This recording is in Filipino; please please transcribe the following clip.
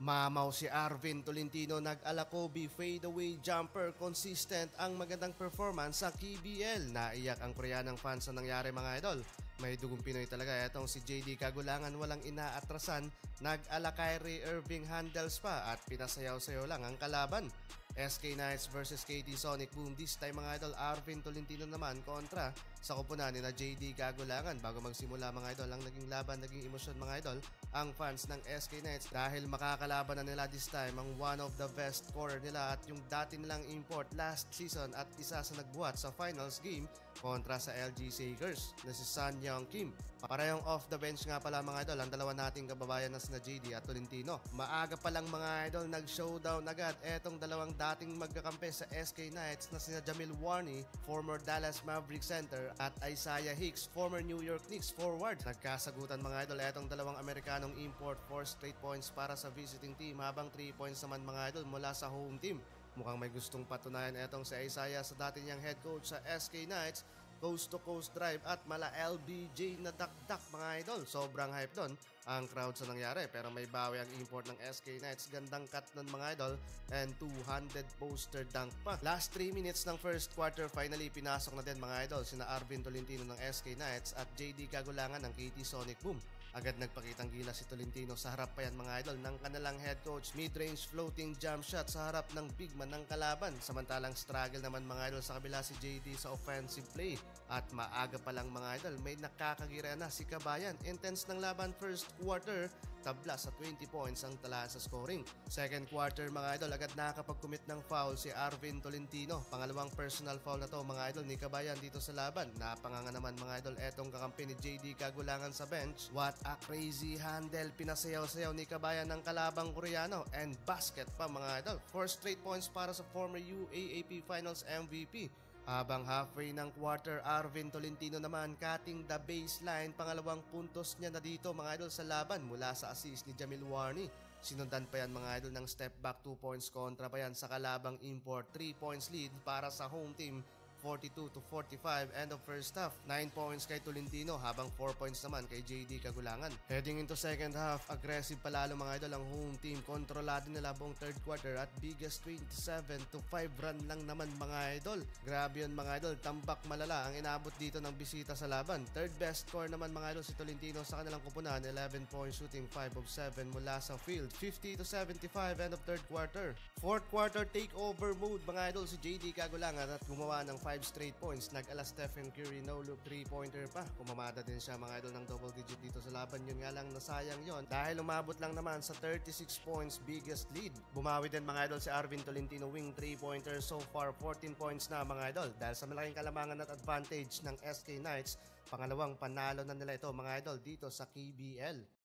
Mamaw si Arvin Tolentino nag-alakobi fadeaway jumper, consistent ang magandang performance sa KBL. Naiyak ang Koreanang fans sa nangyari mga idol. May dugong Pinoy talaga etong si JD Kagulangan, walang inaatrasan, nag-ala Kyrie Irving handles pa at pinasayaw-sayaw lang ang kalaban. SK Knights versus KT Sonic Boom. This time mga idol, Arvin Tolentino naman kontra sa kupunan ni na JD Kagulangan. Bago magsimula mga idol, ang naging laban, naging emosyon mga idol, ang fans ng SK Knights dahil makakalaban na nila this time ang one of the best scorer nila at yung dati nilang import last season at isa sa nagbuhat sa finals game kontra sa LG Sakers na si Sun Young Kim. Parehong off the bench nga pala mga idol ang dalawa nating kababayan na sina JD at Tolentino. Maaga pa lang mga idol, nag-showdown agad etong dalawang dating magkakampi sa SK Knights na sina Jamil Warney, former Dallas Mavericks center, at Isaiah Hicks, former New York Knicks forward. Nagkasagutan mga idol etong dalawang Amerikanong import, 4 straight points para sa visiting team habang 3 points naman mga idol mula sa home team. Mukhang may gustong patunayan etong si Isaiah sa dati niyang head coach sa SK Knights. Coast to coast drive at mala LBJ na dakdak mga idol. Sobrang hype doon ang crowd sa nangyari, pero may bawi ang import ng SK Knights. Gandang cut nun mga idol and 200 poster dunk pa. Last 3 minutes ng first quarter, finally pinasok na din mga idol sina Arvin Tolentino ng SK Knights at JD Kagulangan ng KT Sonic Boom. Agad nagpakitang gila si Tolentino sa harap pa yan mga idol ng kanilang head coach. Mid-range floating jump shot sa harap ng big man ng kalaban. Samantalang struggle naman mga idol sa kabila si JD sa offensive play. At maaga pa lang mga idol, may nakakagira na si Kabayan. Intense ng laban first quarter, tabla sa 20 points ang tala sa scoring. Second quarter mga idol, agad nakakapag-commit ng foul si Arvin Tolentino. Pangalawang personal foul na to mga idol ni Kabayan dito sa laban. Napanganga naman mga idol etong kakampi ni JD Kagulangan sa bench. What a crazy handle, pinasayaw-sayaw ni Kabayan ng kalabang Koreano, and basket pa mga idol. 4 straight points para sa former UAAP Finals MVP. Habang halfway ng quarter, Arvin Tolentino naman cutting the baseline. Pangalawang puntos niya na dito mga idol sa laban mula sa assist ni Jamil Warney. Sinundan pa yan mga idol ng step back 2 points kontra pa yan sa kalabang import. 3 points lead para sa home team, 42-45 end of first half. 9 points kay Tolentino habang 4 points naman kay JD Kagulangan. Heading into second half, aggressive palalo mga idol ang home team. Kontrolado nila buong third quarter at biggest 27-5 run lang naman mga idol. Grabe yun mga idol, tambak malala ang inabot dito ng bisita sa laban. Third best score naman mga idol si Tolentino sa kanilang kupunan, 11 points shooting, 5 of 7 mula sa field. 50-75 end of third quarter. Fourth quarter takeover mode mga idol si JD Kagulangan at gumawa ng 5 straight points. Nag-ala Stephen Curry no-look 3-pointer pa. Pumamada din siya mga idol ng double digit dito sa laban. Yun nga lang, nasayang yon dahil umabot lang naman sa 36 points biggest lead. Bumawi din mga idol si Arvin Tolentino, wing 3-pointer. So far 14 points na mga idol dahil sa malaking kalamangan at advantage ng SK Knights. Pangalawang panalo na nila ito mga idol dito sa KBL.